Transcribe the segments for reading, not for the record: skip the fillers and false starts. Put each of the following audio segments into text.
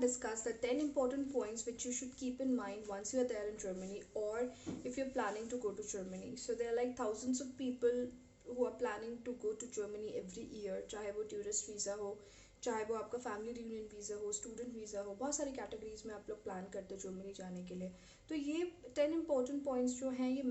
discuss the 10 important points which you should keep in mind once you are there in Germany, or if you're planning to go to Germany. So there are like thousands of people who are planning to go to Germany every year, चाहे वो tourist visa हो, चाहे वो आपका family reunion visa हो, student visa हो, बहुत सारी कैटेगरीज में आप लोग प्लान करते हो जर्मनी जाने के लिए। तो ये 10 इम्पोर्टेंट पॉइंट्स जो हैं ये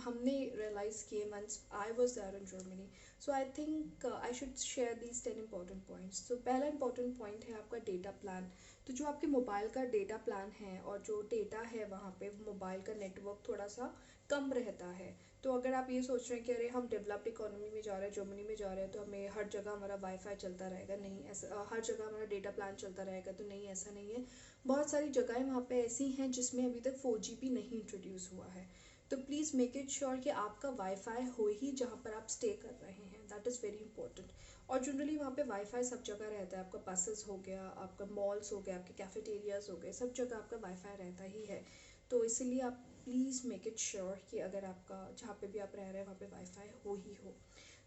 हमने रियलाइज़ किए once I was there in Germany. So I think I should share these 10 important points. तो पहला इंपॉर्टेंट पॉइंट है आपका डेटा प्लान। तो जो आपके मोबाइल का डेटा प्लान है और जो डेटा है वहाँ पे मोबाइल का नेटवर्क थोड़ा सा कम रहता है। तो अगर आप ये सोच रहे हैं कि अरे हम डेवलप्ड इकोनॉमी में जा रहे हैं, जर्मनी में जा रहे हैं, तो हमें हर जगह हमारा वाईफाई चलता रहेगा, नहीं ऐसा, हर जगह हमारा डेटा प्लान चलता रहेगा, तो नहीं, ऐसा नहीं है। बहुत सारी जगहें वहाँ पे ऐसी हैं जिसमें अभी तक 4G भी नहीं इंट्रोड्यूस हुआ है। तो प्लीज़ मेक इट श्योर कि आपका वाईफाई हो ही जहाँ पर आप स्टे कर रहे हैं, दैट इज़ वेरी इंपॉर्टेंट। और जनरली वहाँ पे वाईफाई सब जगह रहता है, आपका बसेस हो गया, आपका मॉल्स हो गया, आपके कैफेटेरियाज हो गए, सब जगह आपका वाईफाई रहता ही है। तो इसीलिए आप प्लीज़ मेक इट श्योर कि अगर आपका जहाँ पे भी आप रह रहे हैं वहाँ पे वाईफाई हो ही हो।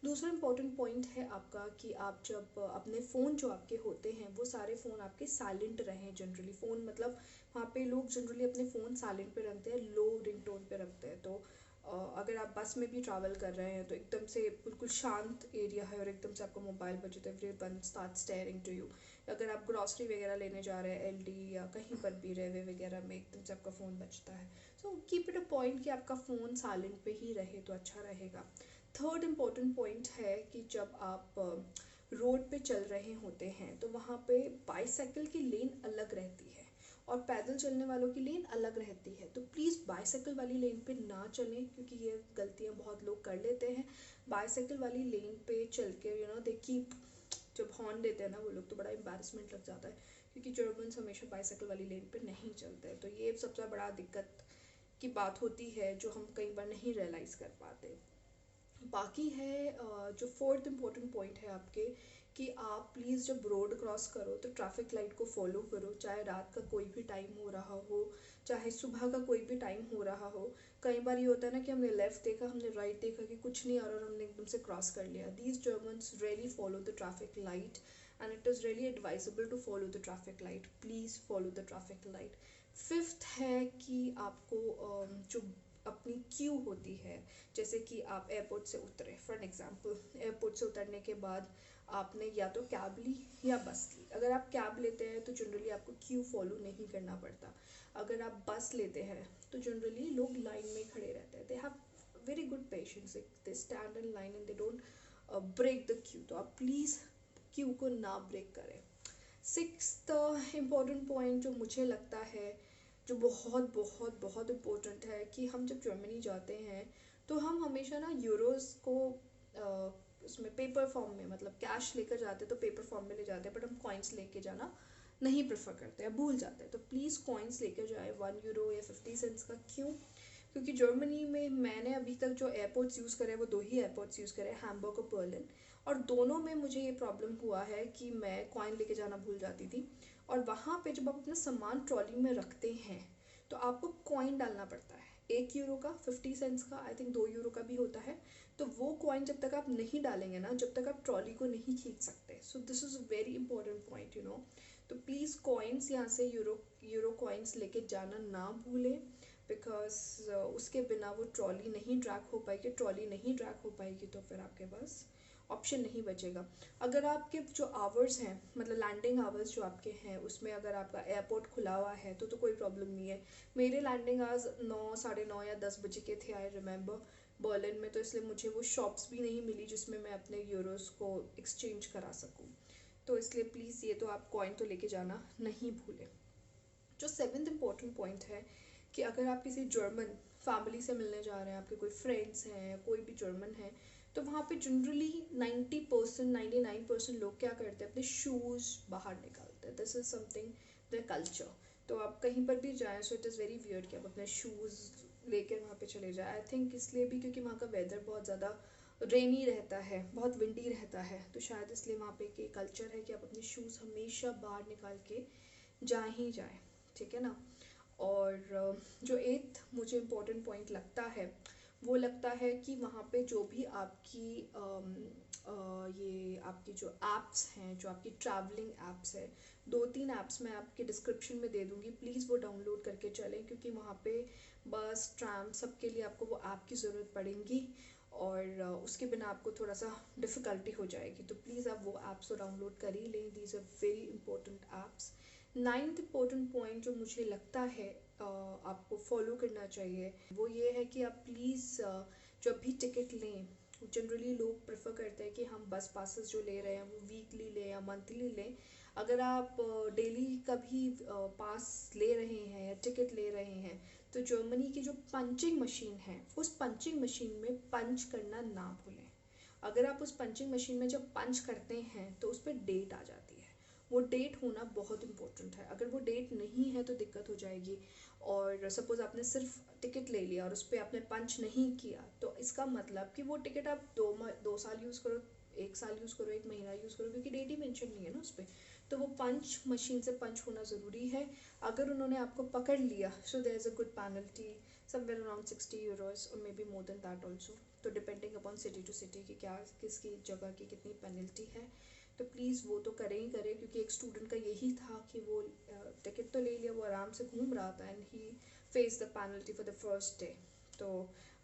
दूसरा इंपॉर्टेंट पॉइंट है आपका कि आप जब अपने फ़ोन जो आपके होते हैं वो सारे फ़ोन आपके साइलेंट रहें। जनरली फ़ोन मतलब वहाँ पे लोग जनरली अपने फ़ोन साइलेंट पे रखते हैं, लो रिंगटोन पे रखते हैं। तो अगर आप बस में भी ट्रैवल कर रहे हैं तो एकदम से बिल्कुल शांत एरिया है और एकदम से आपका मोबाइल बजे तो everyone start staring to you. अगर आप ग्रॉसरी वगैरह लेने जा रहे हैं एलडी या कहीं पर भी रेलवे वगैरह में, एकदम से आपका फ़ोन बजता है। So keep it a point कि आपका फ़ोन साइलेंट पे ही रहे तो अच्छा रहेगा। थर्ड इम्पॉर्टेंट पॉइंट है कि जब आप रोड पे चल रहे होते हैं तो वहाँ पे बाईसाइकिल की लेन अलग रहती है और पैदल चलने वालों की लेन अलग रहती है। तो प्लीज़ बाईसाइकिल वाली लेन पे ना चलें, क्योंकि ये गलतियाँ बहुत लोग कर लेते हैं। बाईसाइकिल वाली लेन पे चल के दे कीप, जब हॉर्न देते हैं ना वो लोग, तो बड़ा एम्बैरसमेंट लग जाता है, क्योंकि जर्मन्स हमेशा बाईसाइकिल वाली लेन पे नहीं चलते हैं। तो ये सबसे बड़ा दिक्कत की बात होती है जो हम कई बार नहीं रियलाइज़ कर पाते। बाकी है जो फोर्थ इम्पोर्टेंट पॉइंट है आपके, कि आप प्लीज़ जब रोड क्रॉस करो तो ट्रैफिक लाइट को फॉलो करो, चाहे रात का कोई भी टाइम हो रहा हो, चाहे सुबह का कोई भी टाइम हो रहा हो। कई बार ये होता है ना कि हमने लेफ़्ट देखा, हमने राइट देखा कि कुछ नहीं आ रहा और हमने एकदम से क्रॉस कर लिया। These Germans really follow the traffic light and it is really advisable to follow the traffic light. Please follow the traffic light. Fifth है कि आपको जो अपनी क्यू होती है, जैसे कि आप एयरपोर्ट से उतरे, फॉर एग्जांपल एयरपोर्ट से उतरने के बाद आपने या तो कैब ली या बस ली। अगर आप कैब लेते हैं तो जनरली आपको क्यू फॉलो नहीं करना पड़ता। अगर आप बस लेते हैं तो जनरली लोग लाइन में खड़े रहते हैं, they have very good patience, they stand in line and they don't break the queue. तो आप प्लीज़ क्यू को ना ब्रेक करें। सिक्स्थ इम्पॉर्टेंट पॉइंट जो मुझे लगता है जो बहुत बहुत बहुत इम्पोर्टेंट है, कि हम जब जर्मनी जाते हैं तो हम हमेशा ना यूरोस को उसमें पेपर फॉर्म में, मतलब कैश लेकर जाते हैं तो पेपर फॉर्म में ले जाते हैं, बट हम कॉइन्स लेके जाना नहीं प्रेफर करते हैं, भूल जाते हैं। तो प्लीज़ कॉइन्स लेकर जाए, 1 यूरो या 50 सेंट्स का। क्यों? क्योंकि जर्मनी में मैंने अभी तक जो एयरपोर्ट्स यूज़ करे वो 2 ही एयरपोर्ट्स यूज़ करे, हैम्बर्ग और बर्लिन, और दोनों में मुझे ये प्रॉब्लम हुआ है कि मैं कॉइन लेके जाना भूल जाती थी। और वहाँ पे जब आप अपना सामान ट्रॉली में रखते हैं तो आपको कॉइन डालना पड़ता है, 1 यूरो का, 50 सेंट्स का, आई थिंक 2 यूरो का भी होता है। तो वो कॉइन जब तक आप नहीं डालेंगे ना, जब तक आप ट्रॉली को नहीं खींच सकते। So this is a very important point. तो प्लीज़ कॉइन्स यहाँ से यूरो कॉइन्स लेके जाना ना भूलें, बिकॉज उसके बिना वो ट्रॉली नहीं ड्रैग हो पाएगी। ट्रॉली नहीं ड्रैग हो पाएगी तो फिर आपके पास ऑप्शन नहीं बचेगा। अगर आपके जो आवर्स हैं, मतलब लैंडिंग आवर्स जो आपके हैं, उसमें अगर आपका एयरपोर्ट खुला हुआ है तो कोई प्रॉब्लम नहीं है। मेरे लैंडिंग आवर्स 9, साढ़े 9 या 10 बजे के थे, आई रिमेंबर, बर्लिन में। तो इसलिए मुझे वो शॉप्स भी नहीं मिली जिसमें मैं अपने यूरोस को एक्सचेंज करा सकूँ। तो इसलिए प्लीज़ ये तो आप कॉइन तो लेके जाना नहीं भूलें। जो सेवन्थ इम्पोर्टेंट पॉइंट है कि अगर आप किसी जर्मन फैमिली से मिलने जा रहे हैं, आपके कोई फ्रेंड्स हैं, कोई भी जर्मन है, तो वहाँ पे जनरली 90% 99% लोग क्या करते हैं, अपने शूज़ बाहर निकालते हैं। This is something the culture. तो आप कहीं पर भी जाएँ, so it is very weird कि आप अपने शूज़ लेकर वहाँ पे चले जाएँ। आई थिंक इसलिए भी क्योंकि वहाँ का वेदर बहुत ज़्यादा रेनी रहता है, बहुत विंडी रहता है, तो शायद इसलिए वहाँ पे के कल्चर है कि आप अपने शूज़ हमेशा बाहर निकाल के जा ही जाएँ, ठीक है ना। और जो एथ मुझे इम्पोर्टेंट पॉइंट लगता है वो लगता है कि वहाँ पे जो भी आपकी ये आपकी जो एप्स हैं, जो आपकी ट्रैवलिंग एप्स है, 2-3 ऐप्स मैं आपके डिस्क्रिप्शन में दे दूँगी, प्लीज़ वो डाउनलोड करके चलें, क्योंकि वहाँ पे बस ट्राम सबके लिए आपको वो ऐप की ज़रूरत पड़ेगी, और उसके बिना आपको थोड़ा सा डिफ़िकल्टी हो जाएगी, तो प्लीज़ आप वो ऐप्स को डाउनलोड कर ही लें। These are very important apps. 9th important point जो मुझे लगता है आपको फॉलो करना चाहिए, वो ये है कि आप प्लीज़ जब भी टिकट लें, जनरली लोग प्रेफर करते हैं कि हम बस पासेस जो ले रहे हैं वो वीकली लें या मंथली लें। अगर आप डेली का भी पास ले रहे हैं या टिकट ले रहे हैं, तो जर्मनी की जो पंचिंग मशीन है, उस पंचिंग मशीन में पंच करना ना भूलें। अगर आप उस पंचिंग मशीन में जब पंच करते हैं तो उस पर डेट आ जाती है। वो डेट होना बहुत इंपॉर्टेंट है। अगर वो डेट नहीं है तो दिक्कत हो जाएगी। और सपोज़ आपने सिर्फ टिकट ले लिया और उस पर आपने पंच नहीं किया, तो इसका मतलब कि वो टिकट आप 2 साल यूज़ करो, 1 साल यूज़ करो, 1 महीना यूज़ करो, क्योंकि डेट ही मेंशन नहीं है ना उस पर। तो वो पंच मशीन से पंच होना ज़रूरी है। अगर उन्होंने आपको पकड़ लिया, so there is a good penalty, somewhere around 60 euros और maybe more than that also. तो depending upon city to city कि क्या किसकी जगह की कितनी पेनल्टी है। तो प्लीज़ वो तो करें ही करें, क्योंकि एक स्टूडेंट का यही था कि वो टिकट तो ले लिया, वो आराम से घूम रहा था, and he face the penalty for the first day. तो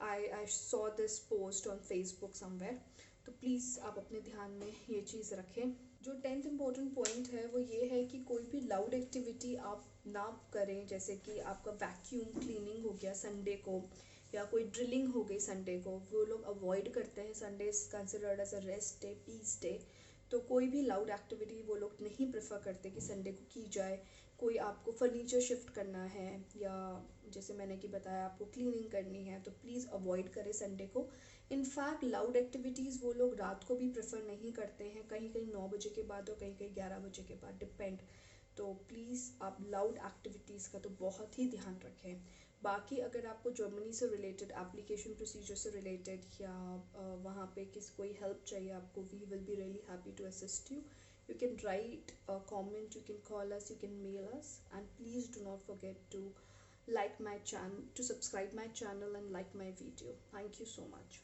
I saw this post on Facebook somewhere. तो प्लीज़ आप अपने ध्यान में ये चीज़ रखें। जो 10th इम्पोर्टेंट पॉइंट है वो ये है कि कोई भी लाउड एक्टिविटी आप ना करें, जैसे कि आपका वैक्यूम क्लीनिंग हो गया संडे को, या कोई ड्रिलिंग हो गई संडे को, वो लोग अवॉइड करते हैं। Sunday is considered as a rest day, peace day. तो कोई भी लाउड एक्टिविटी वो लोग नहीं प्रेफर करते कि संडे को की जाए। कोई आपको फर्नीचर शिफ्ट करना है, या जैसे मैंने कि बताया आपको क्लीनिंग करनी है, तो प्लीज़ अवॉइड करें संडे को। इनफैक्ट लाउड एक्टिविटीज़ वो लोग रात को भी प्रेफर नहीं करते हैं, कहीं कहीं 9 बजे के बाद और कहीं कहीं 11 बजे के बाद, डिपेंड। तो प्लीज़ आप लाउड एक्टिविटीज़ का तो बहुत ही ध्यान रखें। बाकी अगर आपको जर्मनी से रिलेटेड, एप्लीकेशन प्रोसीजर से रिलेटेड, या वहाँ पे कोई हेल्प चाहिए आपको, we will be really happy to assist you. You can write a comment, you can call us, you can mail us, and please do not forget to like my channel, to subscribe my channel and like my video. Thank you so much.